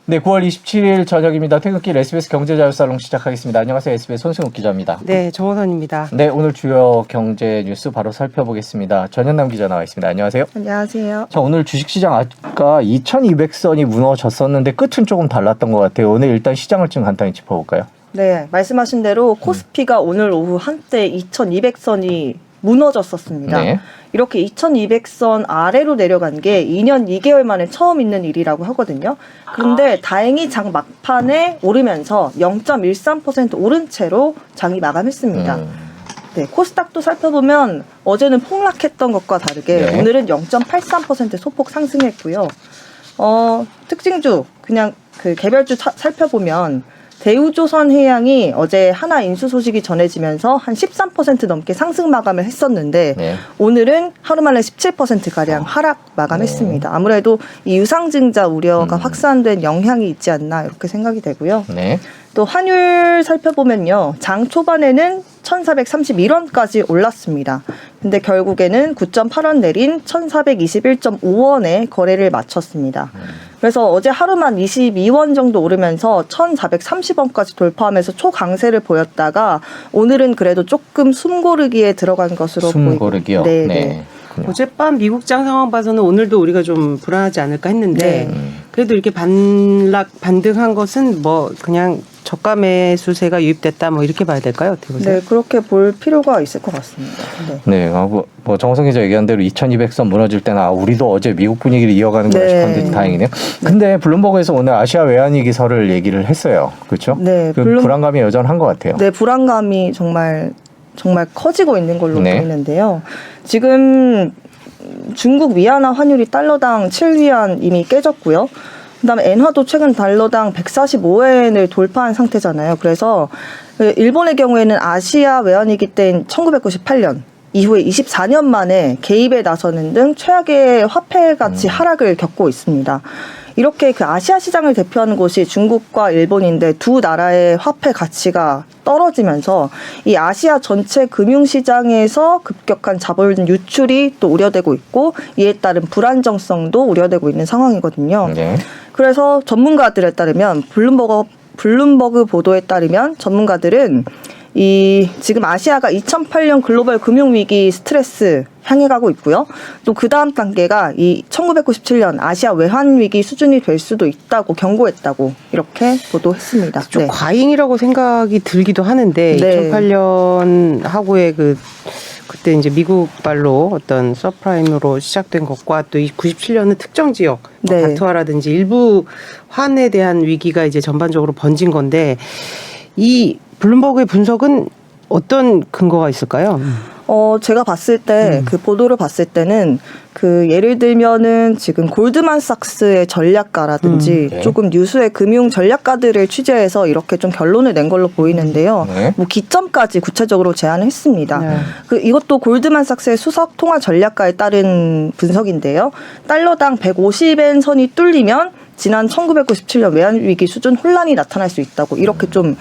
네, 9월 27일 저녁입니다. 퇴근길 SBS 경제자유살롱 시작하겠습니다. 안녕하세요. SBS 손승욱 기자입니다. 네, 정호선입니다. 네, 오늘 주요 경제 뉴스 바로 살펴보겠습니다. 전현남 기자 나와 있습니다. 안녕하세요. 안녕하세요. 자, 오늘 주식시장 아까 2200선이 무너졌었는데 끝은 조금 달랐던 것 같아요. 오늘 일단 시장을 좀 간단히 짚어볼까요? 네, 말씀하신 대로 코스피가 오늘 오후 한때 2200선이 무너졌었습니다. 네. 이렇게 2200선 아래로 내려간 게 2년 2개월 만에 처음 있는 일이라고 하거든요. 그런데 다행히 장 막판에 오르면서 0.13% 오른 채로 장이 마감했습니다. 네, 코스닥도 살펴보면 어제는 폭락했던 것과 다르게 네. 오늘은 0.83% 소폭 상승했고요. 특징주 그냥 그 개별주 살펴보면 대우조선해양이 어제 하나 인수 소식이 전해지면서 한 13% 넘게 상승 마감을 했었는데 네. 오늘은 하루 만에 17%가량 하락 마감했습니다. 아무래도 이 유상증자 우려가 확산된 영향이 있지 않나 이렇게 생각이 되고요. 네. 또 환율 살펴보면요. 장 초반에는 1,431원까지 올랐습니다. 근데 결국에는 9.8원 내린 1,421.5원에 거래를 마쳤습니다. 그래서 어제 하루만 22원 정도 오르면서 1,430원까지 돌파하면서 초강세를 보였다가 오늘은 그래도 조금 숨고르기에 들어간 것으로 보입니다. 숨고르기요? 네. 네. 어젯밤 미국장 상황 봐서는 오늘도 우리가 좀 불안하지 않을까 했는데 그래도 이렇게 반등한 것은 뭐 그냥 저가 매수세가 유입됐다 뭐 이렇게 봐야 될까요? 어떻게 보세요? 네, 그렇게 볼 필요가 있을 것 같습니다. 네. 네, 뭐 정호성 기자 얘기한 대로 2200선 무너질 때는 우리도 어제 미국 분위기를 이어가는구나 싶었는데 다행이네요. 근데 블룸버그에서 오늘 아시아 외환위기설을 얘기를 했어요. 그렇죠? 네, 불안감이 여전한 것 같아요. 네, 불안감이 정말 커지고 있는 걸로 네. 보이는데요. 지금 중국 위안화 환율이 달러당 7위안 이미 깨졌고요. 그다음에 엔화도 최근 달러당 145엔을 돌파한 상태잖아요. 그래서 일본의 경우에는 아시아 외환위기 때인 1998년 이후에 24년 만에 개입에 나서는 등 최악의 화폐 가치 하락을 겪고 있습니다. 이렇게 그 아시아 시장을 대표하는 곳이 중국과 일본인데 두 나라의 화폐 가치가 떨어지면서 이 아시아 전체 금융시장에서 급격한 자본 유출이 또 우려되고 있고 이에 따른 불안정성도 우려되고 있는 상황이거든요. 네. 그래서 전문가들에 따르면 블룸버그 보도에 따르면 전문가들은 지금 아시아가 2008년 글로벌 금융위기 스트레스 향해 가고 있고요. 또 그 다음 단계가 이 1997년 아시아 외환위기 수준이 될 수도 있다고 경고했다고 이렇게 보도했습니다. 좀 네. 과잉이라고 생각이 들기도 하는데 네. 2008년 하고의 그때 이제 미국발로 어떤 서프라임으로 시작된 것과 또 이 97년은 특정 지역 네. 다투아라든지 일부 환에 대한 위기가 이제 전반적으로 번진 건데 이 블룸버그의 분석은 어떤 근거가 있을까요? 제가 봤을 때 그 보도를 봤을 때는 예를 들면은 지금 골드만삭스의 전략가라든지 네. 조금 유수의 금융 전략가들을 취재해서 이렇게 좀 결론을 낸 걸로 보이는데요. 네. 뭐 기점까지 구체적으로 제안을 했습니다. 네. 이것도 골드만삭스의 수석 통화 전략가에 따른 분석인데요. 달러당 150엔 선이 뚫리면 지난 1997년 외환위기 수준 혼란이 나타날 수 있다고 이렇게 좀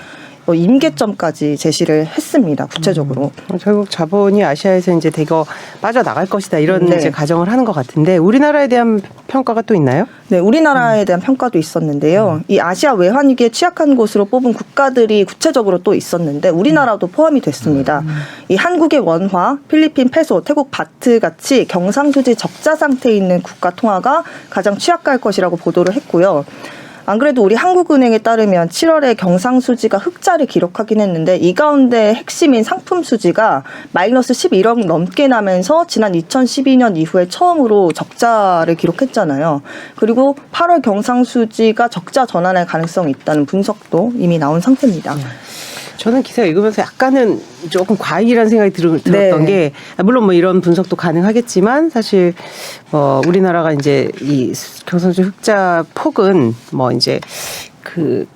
임계점까지 제시를 했습니다. 구체적으로. 결국 자본이 아시아에서 이제 대거 빠져나갈 것이다 이런 네. 이제 가정을 하는 것 같은데 우리나라에 대한 평가가 또 있나요? 네, 우리나라에 대한 평가도 있었는데요. 이 아시아 외환위기에 취약한 곳으로 뽑은 국가들이 구체적으로 또 있었는데 우리나라도 포함이 됐습니다. 이 한국의 원화, 필리핀 페소, 태국 바트 같이 경상수지 적자 상태에 있는 국가 통화가 가장 취약할 것이라고 보도를 했고요. 안 그래도 우리 한국은행에 따르면 7월에 경상수지가 흑자를 기록하긴 했는데 이 가운데 핵심인 상품수지가 마이너스 11억 넘게 나면서 지난 2012년 이후에 처음으로 적자를 기록했잖아요. 그리고 8월 경상수지가 적자 전환할 가능성이 있다는 분석도 이미 나온 상태입니다. 저는 기사 읽으면서 약간은 조금 과잉이라는 생각이 들었던 네. 게 물론 뭐 이런 분석도 가능하겠지만 사실 우리나라가 이제 이 경상수지 흑자 폭은 뭐 이제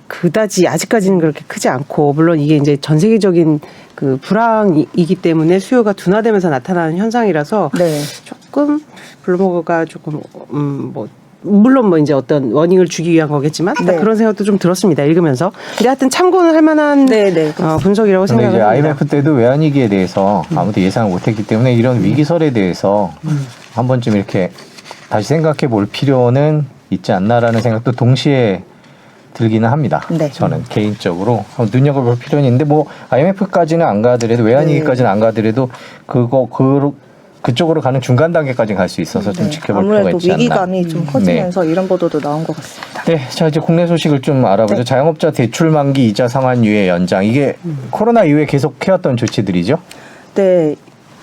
그다지 아직까지는 그렇게 크지 않고 물론 이게 이제 전 세계적인 그 불황이기 때문에 수요가 둔화되면서 나타나는 현상이라서 네. 조금 블룸버그가 조금 물론 뭐 이제 어떤 워닝을 주기 위한 거겠지만 네. 그런 생각도 좀 들었습니다. 읽으면서. 근데 하여튼 참고는 할 만한 분석이라고 근데 이제 생각합니다. IMF 때도 외환위기에 대해서 아무도 예상을 못했기 때문에 이런 위기설에 대해서 한 번쯤 이렇게 다시 생각해 볼 필요는 있지 않나라는 생각도 동시에 들기는 합니다. 네. 저는 개인적으로 눈여겨볼 필요는 있는데 뭐 IMF까지는 안 가더라도 외환위기까지는 안 가더라도 그쪽으로 가는 중간 단계까지 갈 수 있어서 좀 지켜볼 필요가 아무래도 있지 않나. 위기감이 좀 커지면서 이런 보도도 나온 것 같습니다. 네, 자 이제 국내 소식을 좀 알아보죠. 네. 자영업자 대출 만기 이자 상환 유예 연장 이게 코로나 이후에 계속 해왔던 조치들이죠. 네,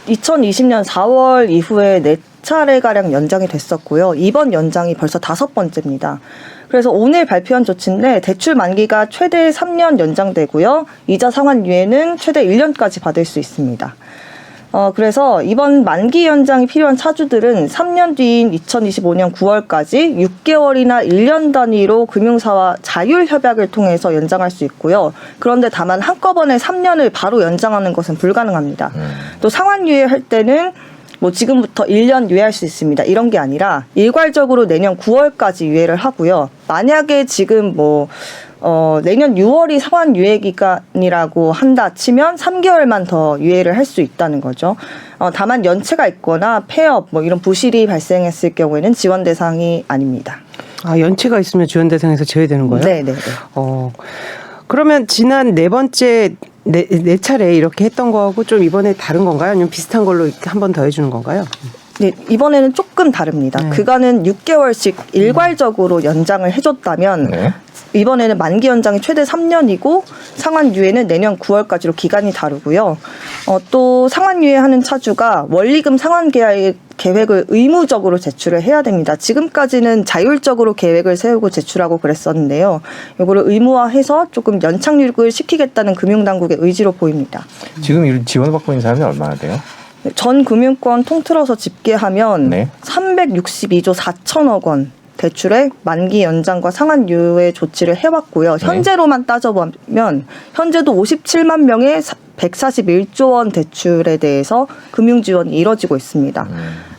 2020년 4월 이후에 4차례가량 연장이 됐었고요. 이번 연장이 벌써 5번째입니다. 그래서 오늘 발표한 조치인데 대출 만기가 최대 3년 연장되고요. 이자 상환 유예는 최대 1년까지 받을 수 있습니다. 그래서 이번 만기 연장이 필요한 차주들은 3년 뒤인 2025년 9월까지 6개월이나 1년 단위로 금융사와 자율 협약을 통해서 연장할 수 있고요. 그런데 다만 한꺼번에 3년을 바로 연장하는 것은 불가능합니다. 또 상환 유예할 때는 뭐 지금부터 1년 유예할 수 있습니다. 이런 게 아니라 일괄적으로 내년 9월까지 유예를 하고요. 만약에 지금 내년 6월이 상환 유예 기간이라고 한다 치면 3개월만 더 유예를 할 수 있다는 거죠. 다만 연체가 있거나 폐업 이런 부실이 발생했을 경우에는 지원 대상이 아닙니다. 아, 연체가 있으면 지원 대상에서 제외되는 거예요? 네. 그러면 지난 네 차례 이렇게 했던 거하고 좀 이번에 다른 건가요? 아니면 비슷한 걸로 한 번 더 해주는 건가요? 네, 이번에는 조금 다릅니다. 그간은 6개월씩 일괄적으로 연장을 해줬다면 네. 이번에는 만기 연장이 최대 3년이고 상환 유예는 내년 9월까지로 기간이 다르고요. 또 상환 유예하는 차주가 원리금 상환 계획을 의무적으로 제출을 해야 됩니다. 지금까지는 자율적으로 계획을 세우고 제출하고 그랬었는데요. 이거를 의무화해서 조금 연착륙을 시키겠다는 금융당국의 의지로 보입니다. 지금 이 지원을 받고 있는 사람이 얼마나 돼요? 전 금융권 통틀어서 집계하면 네. 362조 4천억 원 대출에 만기 연장과 상환 유예 조치를 해왔고요. 현재로만 따져보면 현재도 57만 명의 141조 원 대출에 대해서 금융 지원이 이뤄지고 있습니다.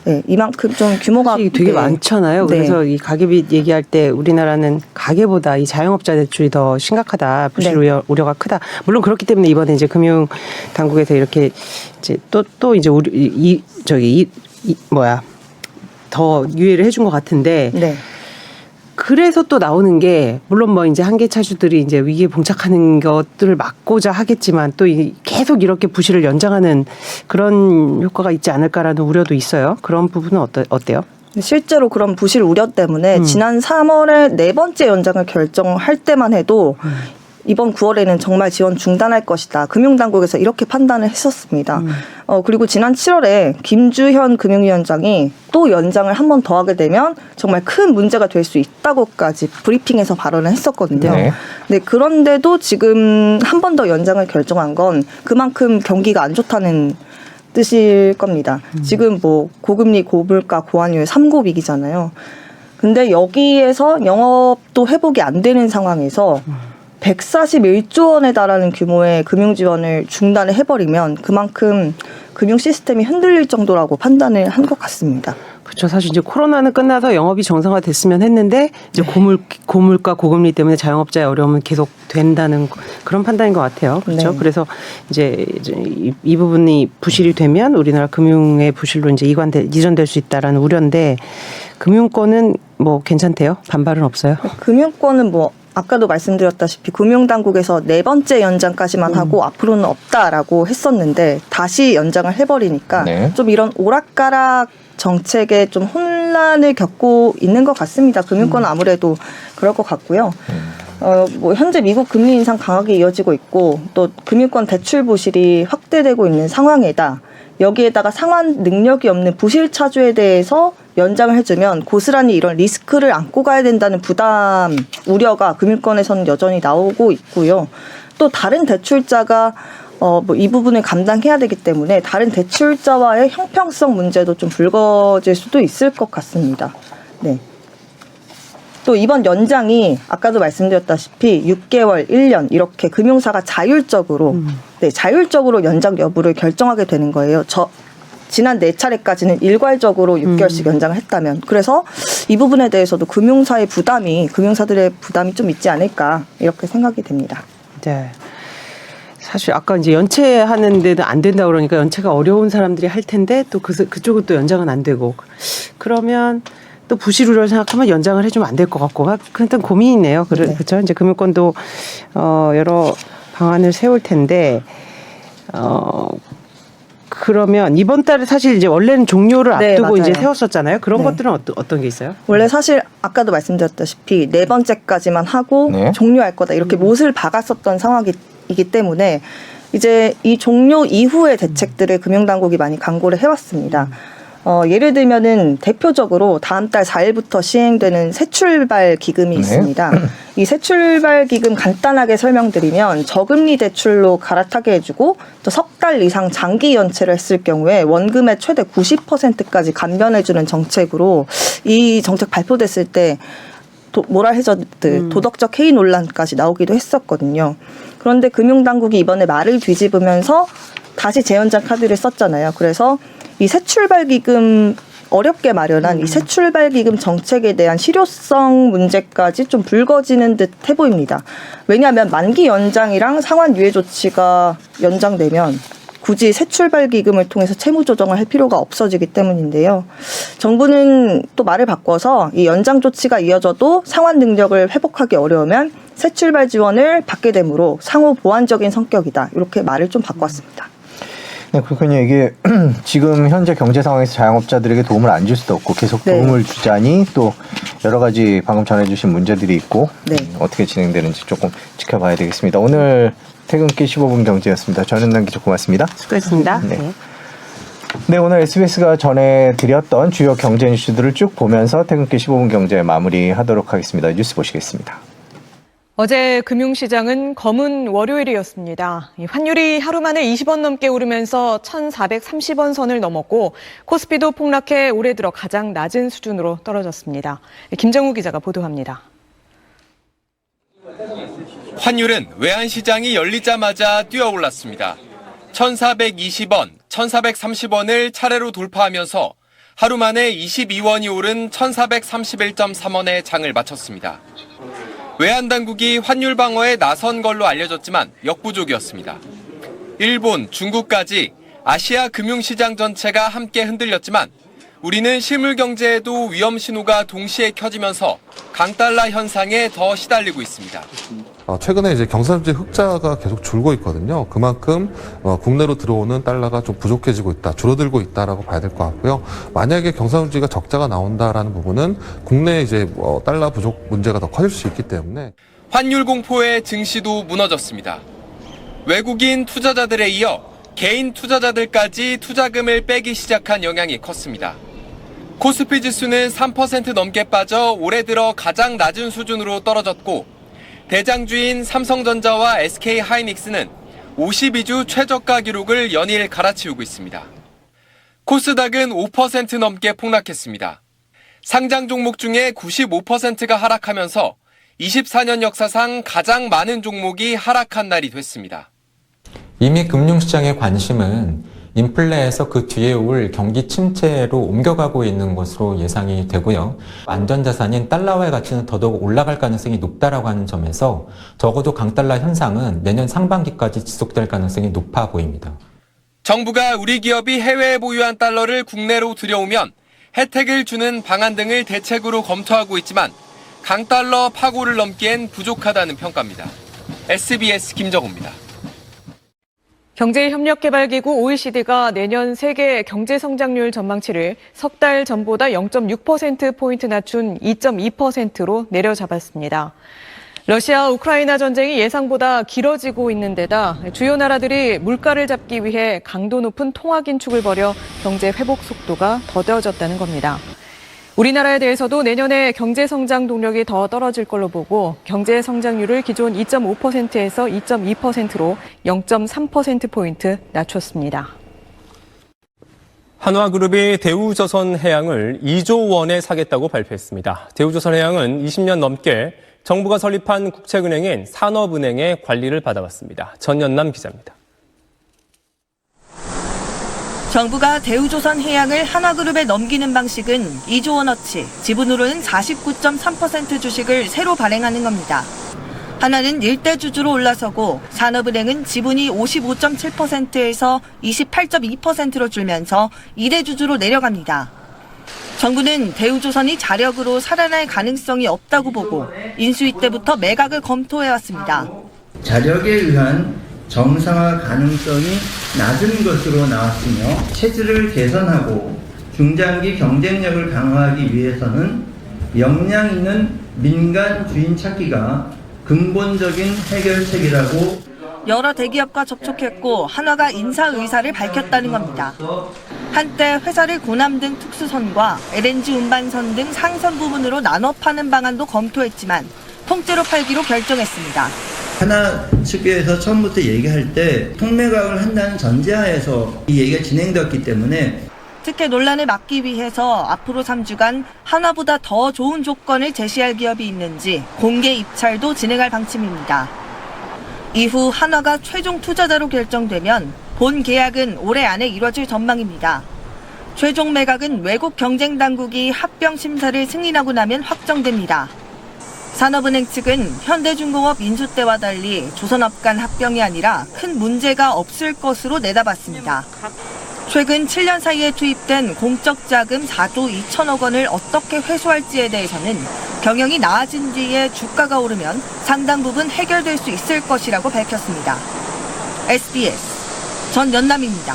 네, 이만큼 좀 규모가 되게 많잖아요. 네. 그래서 이 가계빚 얘기할 때 우리나라는 가계보다 이 자영업자 대출이 더 심각하다, 부실 우려가 크다. 물론 그렇기 때문에 이번에 이제 금융 당국에서 이렇게 이제 또 이제 더 유예를 해준 것 같은데. 네. 그래서 또 나오는 게 물론 뭐 이제 한계 차주들이 이제 위기에 봉착하는 것들을 막고자 하겠지만 또 계속 이렇게 부실을 연장하는 그런 효과가 있지 않을까라는 우려도 있어요. 그런 부분은 어때요? 실제로 그런 부실 우려 때문에 지난 3월에 4번째 연장을 결정할 때만 해도 이번 9월에는 정말 지원 중단할 것이다. 금융당국에서 이렇게 판단을 했었습니다. 그리고 지난 7월에 김주현 금융위원장이 또 연장을 한 번 더 하게 되면 정말 큰 문제가 될 수 있다고까지 브리핑에서 발언을 했었거든요. 네, 그런데도 지금 한 번 더 연장을 결정한 건 그만큼 경기가 안 좋다는 뜻일 겁니다. 지금 고금리, 고물가, 고환율 3고 위기잖아요. 근데 여기에서 영업도 회복이 안 되는 상황에서 141조 원에 달하는 규모의 금융 지원을 중단을 해버리면 그만큼 금융 시스템이 흔들릴 정도라고 판단을 한 것 같습니다. 그렇죠. 사실 이제 코로나는 끝나서 영업이 정상화됐으면 했는데 이제 고물가 고금리 때문에 자영업자의 어려움은 계속 된다는 그런 판단인 것 같아요. 그렇죠. 네. 그래서 이제 이 부분이 부실이 되면 우리나라 금융의 부실로 이제 이전될 수 있다라는 우려인데 금융권은 괜찮대요. 반발은 없어요. 금융권은 아까도 말씀드렸다시피 금융당국에서 4번째 연장까지만 하고 앞으로는 없다라고 했었는데 다시 연장을 해버리니까 좀 이런 오락가락 정책에 좀 혼란을 겪고 있는 것 같습니다. 금융권은 아무래도 그럴 것 같고요. 현재 미국 금리 인상 강하게 이어지고 있고 또 금융권 대출 부실이 확대되고 있는 상황에다 여기에다가 상환 능력이 없는 부실 차주에 대해서 연장을 해주면 고스란히 이런 리스크를 안고 가야 된다는 부담, 우려가 금융권에서는 여전히 나오고 있고요. 또 다른 대출자가 이 부분을 감당해야 되기 때문에 다른 대출자와의 형평성 문제도 좀 불거질 수도 있을 것 같습니다. 네. 또 이번 연장이 아까도 말씀드렸다시피 6개월, 1년 이렇게 금융사가 자율적으로 연장 여부를 결정하게 되는 거예요. 지난 4차례까지는 일괄적으로 6개월씩 연장을 했다면 그래서 이 부분에 대해서도 금융사들의 부담이 좀 있지 않을까 이렇게 생각이 됩니다. 네. 사실 아까 이제 연체하는데도 안 된다 그러니까 연체가 어려운 사람들이 할 텐데 또 그쪽은 또 연장은 안 되고 그러면 또 부실우려를 생각하면 연장을 해주면 안 될 것 같고 일단 고민이네요. 그렇죠. 이제 금융권도 여러 방안을 세울 텐데 그러면 이번 달에 사실 이제 원래는 종료를 네, 앞두고 맞아요. 이제 세웠었잖아요. 그런 네. 것들은 어떤 게 있어요? 원래 사실 아까도 말씀드렸다시피 4번째까지만 하고 네. 종료할 거다 이렇게 못을 박았었던 상황이기 때문에 이제 이 종료 이후의 대책들을 금융당국이 많이 강구를 해왔습니다. 예를 들면은 대표적으로 다음 달 4일부터 시행되는 새출발 기금이 네. 있습니다. 이 새출발 기금 간단하게 설명드리면 저금리 대출로 갈아타게 해주고 또 석 달 이상 장기 연체를 했을 경우에 원금의 최대 90%까지 감면해주는 정책으로 이 정책 발표됐을 때 모랄 해저드, 도덕적 해이 논란까지 나오기도 했었거든요. 그런데 금융당국이 이번에 말을 뒤집으면서 다시 재연장 카드를 썼잖아요. 그래서 이 새출발기금 어렵게 마련한 이 새출발기금 정책에 대한 실효성 문제까지 좀 불거지는 듯 해 보입니다. 왜냐하면 만기 연장이랑 상환 유예 조치가 연장되면 굳이 새출발기금을 통해서 채무 조정을 할 필요가 없어지기 때문인데요. 정부는 또 말을 바꿔서 이 연장 조치가 이어져도 상환 능력을 회복하기 어려우면 새출발 지원을 받게 되므로 상호 보완적인 성격이다. 이렇게 말을 좀 바꿨습니다. 네, 그렇군요. 이게 지금 현재 경제 상황에서 자영업자들에게 도움을 안 줄 수도 없고 계속 네. 도움을 주자니 또 여러 가지 방금 전해주신 문제들이 있고 네. 어떻게 진행되는지 조금 지켜봐야 되겠습니다. 오늘 퇴근길 15분 경제였습니다. 전현남 기자 고맙습니다. 수고했습니다. 네. 네, 오늘 SBS가 전해드렸던 주요 경제 뉴스들을 쭉 보면서 퇴근길 15분 경제 마무리하도록 하겠습니다. 뉴스 보시겠습니다. 어제 금융시장은 검은 월요일이었습니다. 환율이 하루 만에 20원 넘게 오르면서 1,430원 선을 넘었고 코스피도 폭락해 올해 들어 가장 낮은 수준으로 떨어졌습니다. 김정우 기자가 보도합니다. 환율은 외환시장이 열리자마자 뛰어올랐습니다. 1,420원, 1,430원을 차례로 돌파하면서 하루 만에 22원이 오른 1,431.3원에 장을 마쳤습니다. 외환당국이 환율 방어에 나선 걸로 알려졌지만 역부족이었습니다. 일본, 중국까지 아시아 금융시장 전체가 함께 흔들렸지만 우리는 실물 경제에도 위험 신호가 동시에 켜지면서 강달러 현상에 더 시달리고 있습니다. 최근에 이제 경상지 흑자가 계속 줄고 있거든요. 그만큼 국내로 들어오는 달러가 좀 부족해지고 있다, 줄어들고 있다라고 봐야 될 것 같고요. 만약에 경상지가 적자가 나온다라는 부분은 국내 이제 달러 부족 문제가 더 커질 수 있기 때문에 환율 공포에 증시도 무너졌습니다. 외국인 투자자들에 이어 개인 투자자들까지 투자금을 빼기 시작한 영향이 컸습니다. 코스피 지수는 3% 넘게 빠져 올해 들어 가장 낮은 수준으로 떨어졌고 대장주인 삼성전자와 SK하이닉스는 52주 최저가 기록을 연일 갈아치우고 있습니다. 코스닥은 5% 넘게 폭락했습니다. 상장 종목 중에 95%가 하락하면서 24년 역사상 가장 많은 종목이 하락한 날이 됐습니다. 이미 금융시장의 관심은 인플레에서 그 뒤에 올 경기 침체로 옮겨가고 있는 것으로 예상이 되고요. 안전자산인 달러화의 가치는 더더욱 올라갈 가능성이 높다라고 하는 점에서 적어도 강달러 현상은 내년 상반기까지 지속될 가능성이 높아 보입니다. 정부가 우리 기업이 해외에 보유한 달러를 국내로 들여오면 혜택을 주는 방안 등을 대책으로 검토하고 있지만 강달러 파고를 넘기엔 부족하다는 평가입니다. SBS 김정우입니다. 경제협력개발기구 OECD가 내년 세계 경제성장률 전망치를 석 달 전보다 0.6%포인트 낮춘 2.2%로 내려잡았습니다. 러시아 우크라이나 전쟁이 예상보다 길어지고 있는 데다 주요 나라들이 물가를 잡기 위해 강도 높은 통화 긴축을 벌여 경제 회복 속도가 더뎌졌다는 겁니다. 우리나라에 대해서도 내년에 경제성장 동력이 더 떨어질 걸로 보고 경제성장률을 기존 2.5%에서 2.2%로 0.3%포인트 낮췄습니다. 한화그룹이 대우조선해양을 2조 원에 사겠다고 발표했습니다. 대우조선해양은 20년 넘게 정부가 설립한 국책은행인 산업은행의 관리를 받아왔습니다. 전연남 기자입니다. 정부가 대우조선해양을 한화그룹에 넘기는 방식은 2조 원어치, 지분으로는 49.3% 주식을 새로 발행하는 겁니다. 하나는 일대 주주로 올라서고 산업은행은 지분이 55.7%에서 28.2%로 줄면서 2대 주주로 내려갑니다. 정부는 대우조선이 자력으로 살아날 가능성이 없다고 보고 인수위 때부터 매각을 검토해왔습니다. 자력에 의한 정상화 가능성이 낮은 것으로 나왔으며 체질을 개선하고 중장기 경쟁력을 강화하기 위해서는 역량 있는 민간 주인 찾기가 근본적인 해결책이라고 여러 대기업과 접촉했고 한화가 인사 의사를 밝혔다는 겁니다. 한때 회사를 고남 등 특수선과 LNG 운반선 등 상선 부분으로 나눠 파는 방안도 검토했지만 통째로 팔기로 결정했습니다. 하나 측에서 처음부터 얘기할 때 통매각을 한다는 전제하에서 이 얘기가 진행되었기 때문에 특혜 논란을 막기 위해서 앞으로 3주간 한화보다 더 좋은 조건을 제시할 기업이 있는지 공개 입찰도 진행할 방침입니다. 이후 한화가 최종 투자자로 결정되면 본 계약은 올해 안에 이뤄질 전망입니다. 최종 매각은 외국 경쟁당국이 합병 심사를 승인하고 나면 확정됩니다. 산업은행 측은 현대중공업 인수 때와 달리 조선업 간 합병이 아니라 큰 문제가 없을 것으로 내다봤습니다. 최근 7년 사이에 투입된 공적 자금 4조 2천억 원을 어떻게 회수할지에 대해서는 경영이 나아진 뒤에 주가가 오르면 상당 부분 해결될 수 있을 것이라고 밝혔습니다. SBS 전연남입니다.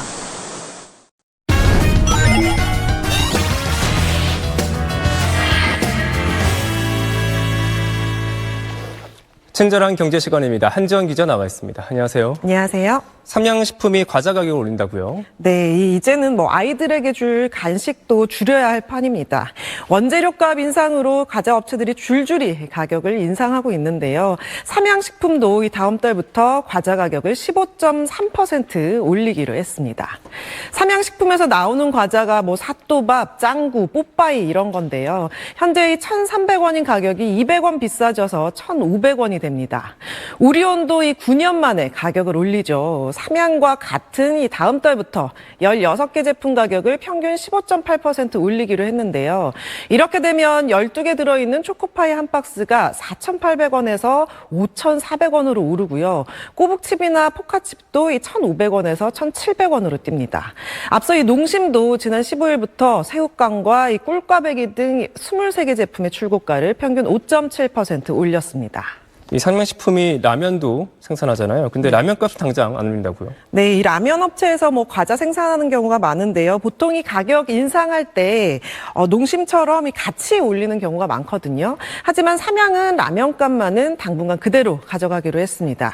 친절한 경제 시간입니다. 한지원 기자 나와 있습니다. 안녕하세요. 안녕하세요. 삼양식품이 과자 가격을 올린다고요? 네, 이제는 아이들에게 줄 간식도 줄여야 할 판입니다. 원재료값 인상으로 과자 업체들이 줄줄이 가격을 인상하고 있는데요. 삼양식품도 이 다음 달부터 과자 가격을 15.3% 올리기로 했습니다. 삼양식품에서 나오는 과자가 사또밥, 짱구, 뽀빠이 이런 건데요. 현재 1,300원인 가격이 200원 비싸져서 1,500원이 됩니다. 우리온도 9년 만에 가격을 올리죠. 삼양과 같은 이 다음 달부터 16개 제품 가격을 평균 15.8% 올리기로 했는데요. 이렇게 되면 12개 들어있는 초코파이 한 박스가 4,800원에서 5,400원으로 오르고요. 꼬북칩이나 포카칩도 1,500원에서 1,700원으로 뜁니다. 앞서 이 농심도 지난 15일부터 새우깡과 이 꿀꽈배기 등 23개 제품의 출고가를 평균 5.7% 올렸습니다. 이 삼양식품이 라면도 생산하잖아요. 근데 라면값을 당장 안 올린다고요? 네, 이 라면 업체에서 과자 생산하는 경우가 많은데요. 보통 이 가격 인상할 때 농심처럼 같이 올리는 경우가 많거든요. 하지만 삼양은 라면값만은 당분간 그대로 가져가기로 했습니다.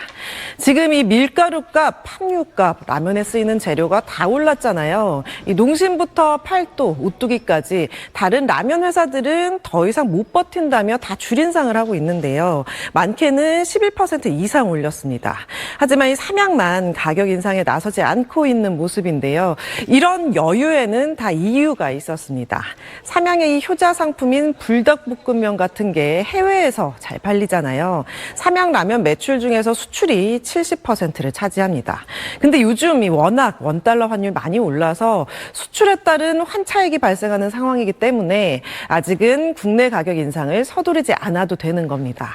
지금 이 밀가루값, 팜유값, 라면에 쓰이는 재료가 다 올랐잖아요. 이 농심부터 팔도, 오뚜기까지 다른 라면 회사들은 더 이상 못 버틴다며 다 줄인상을 하고 있는데요. 많게는 11% 이상 올렸습니다. 하지만 이 삼양만 가격 인상에 나서지 않고 있는 모습인데요. 이런 여유에는 다 이유가 있었습니다. 삼양의 이 효자 상품인 불닭볶음면 같은 게 해외에서 잘 팔리잖아요. 삼양 라면 매출 중에서 수출이 70%를 차지합니다. 근데 요즘 워낙 원달러 환율 많이 올라서 수출에 따른 환차익이 발생하는 상황이기 때문에 아직은 국내 가격 인상을 서두르지 않아도 되는 겁니다.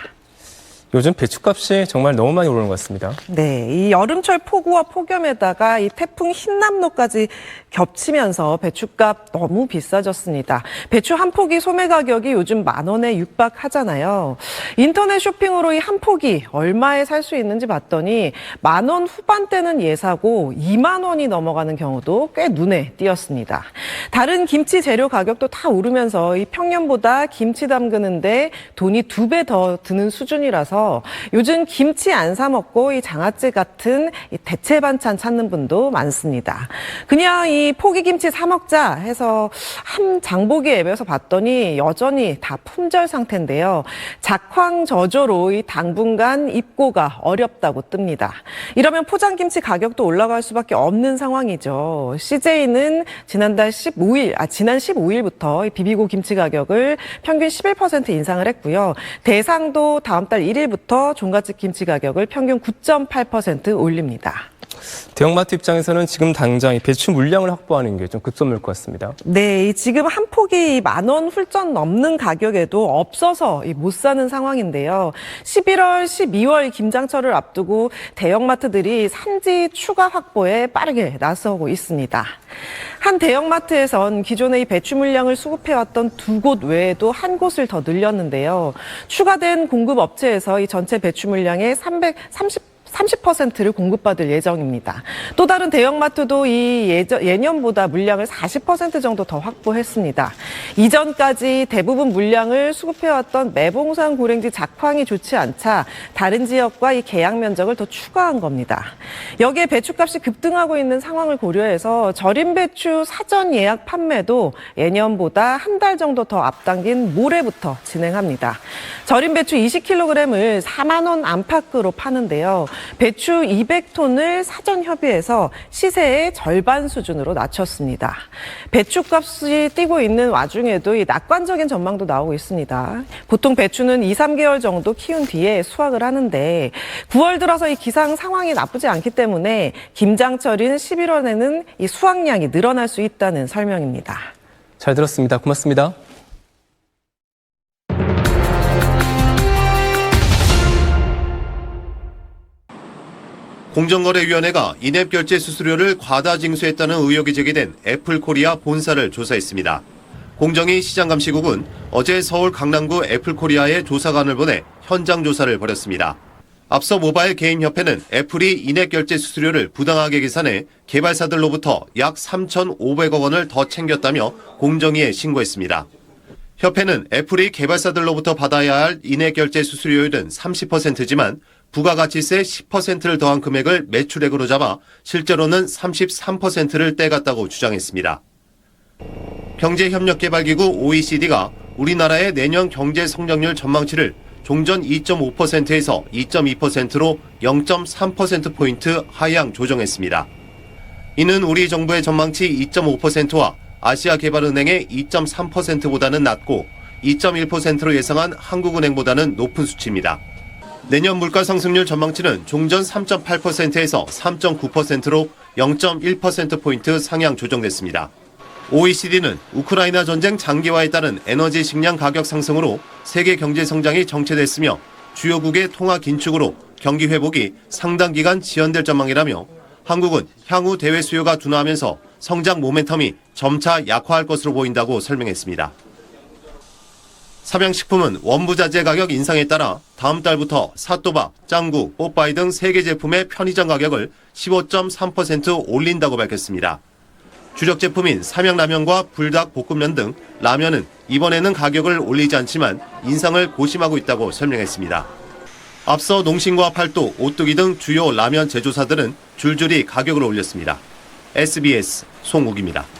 요즘 배추값이 정말 너무 많이 오르는 것 같습니다. 네, 이 여름철 폭우와 폭염에다가 이 태풍 흰남노까지 겹치면서 배추값 너무 비싸졌습니다. 배추 한 포기 소매 가격이 요즘 10,000원에 육박하잖아요. 인터넷 쇼핑으로 이 한 포기 얼마에 살 수 있는지 봤더니 10,000원 후반대는 예사고 20,000원이 넘어가는 경우도 꽤 눈에 띄었습니다. 다른 김치 재료 가격도 다 오르면서 이 평년보다 김치 담그는데 돈이 2배 더 드는 수준이라서 요즘 김치 안 사 먹고 이 장아찌 같은 이 대체 반찬 찾는 분도 많습니다. 그냥 이 포기김치 사 먹자 해서 한 장보기 앱에서 봤더니 여전히 다 품절 상태인데요. 작황 저조로 이 당분간 입고가 어렵다고 뜹니다. 이러면 포장김치 가격도 올라갈 수밖에 없는 상황이죠. CJ는 지난 15일부터 비비고 김치 가격을 평균 11% 인상을 했고요. 대상도 다음 달 1일부터 종갓집 김치 가격을 평균 9.8% 올립니다. 대형마트 입장에서는 지금 당장 이 배추 물량을 확보하는 게 좀 급선무일 것 같습니다. 네, 지금 한 폭이 10,000원 훌쩍 넘는 가격에도 없어서 못 사는 상황인데요. 11월, 12월 김장철을 앞두고 대형마트들이 산지 추가 확보에 빠르게 나서고 있습니다. 한 대형마트에선 기존의 이 배추 물량을 수급해왔던 2곳 외에도 한 곳을 더 늘렸는데요. 추가된 공급 업체에서 이 전체 배추 물량의 30%를 공급받을 예정입니다. 또 다른 대형마트도 이 예년보다 물량을 40% 정도 더 확보했습니다. 이전까지 대부분 물량을 수급해왔던 매봉산 고랭지 작황이 좋지 않자 다른 지역과 이 계약 면적을 더 추가한 겁니다. 여기에 배추값이 급등하고 있는 상황을 고려해서 절임 배추 사전 예약 판매도 예년보다 한 달 정도 더 앞당긴 모레부터 진행합니다. 절임 배추 20kg을 4만 원 안팎으로 파는데요. 배추 200톤을 사전 협의해서 시세의 절반 수준으로 낮췄습니다. 배추값이 뛰고 있는 와중에도 이 낙관적인 전망도 나오고 있습니다. 보통 배추는 2-3개월 정도 키운 뒤에 수확을 하는데 9월 들어서 이 기상 상황이 나쁘지 않기 때문에 김장철인 11월에는 이 수확량이 늘어날 수 있다는 설명입니다. 잘 들었습니다. 고맙습니다. 공정거래위원회가 인앱 결제 수수료를 과다 징수했다는 의혹이 제기된 애플코리아 본사를 조사했습니다. 공정위 시장감시국은 어제 서울 강남구 애플코리아에 조사관을 보내 현장 조사를 벌였습니다. 앞서 모바일 게임협회는 애플이 인앱 결제 수수료를 부당하게 계산해 개발사들로부터 약 3,500억 원을 더 챙겼다며 공정위에 신고했습니다. 협회는 애플이 개발사들로부터 받아야 할 인앱 결제 수수료율은 30%지만 부가가치세 10%를 더한 금액을 매출액으로 잡아 실제로는 33%를 떼갔다고 주장했습니다. 경제협력개발기구 OECD가 우리나라의 내년 경제 성장률 전망치를 종전 2.5%에서 2.2%로 0.3%포인트 하향 조정했습니다. 이는 우리 정부의 전망치 2.5%와 아시아개발은행의 2.3%보다는 낮고 2.1%로 예상한 한국은행보다는 높은 수치입니다. 내년 물가 상승률 전망치는 종전 3.8%에서 3.9%로 0.1%포인트 상향 조정됐습니다. OECD는 우크라이나 전쟁 장기화에 따른 에너지 식량 가격 상승으로 세계 경제 성장이 정체됐으며 주요국의 통화 긴축으로 경기 회복이 상당 기간 지연될 전망이라며 한국은 향후 대외 수요가 둔화하면서 성장 모멘텀이 점차 약화할 것으로 보인다고 설명했습니다. 삼양식품은 원부자재 가격 인상에 따라 다음 달부터 핫도바, 짱구, 뽀빠이 등 3개 제품의 편의점 가격을 15.3% 올린다고 밝혔습니다. 주력 제품인 삼양라면과 불닭볶음면 등 라면은 이번에는 가격을 올리지 않지만 인상을 고심하고 있다고 설명했습니다. 앞서 농심과 팔도, 오뚜기 등 주요 라면 제조사들은 줄줄이 가격을 올렸습니다. SBS 송욱입니다.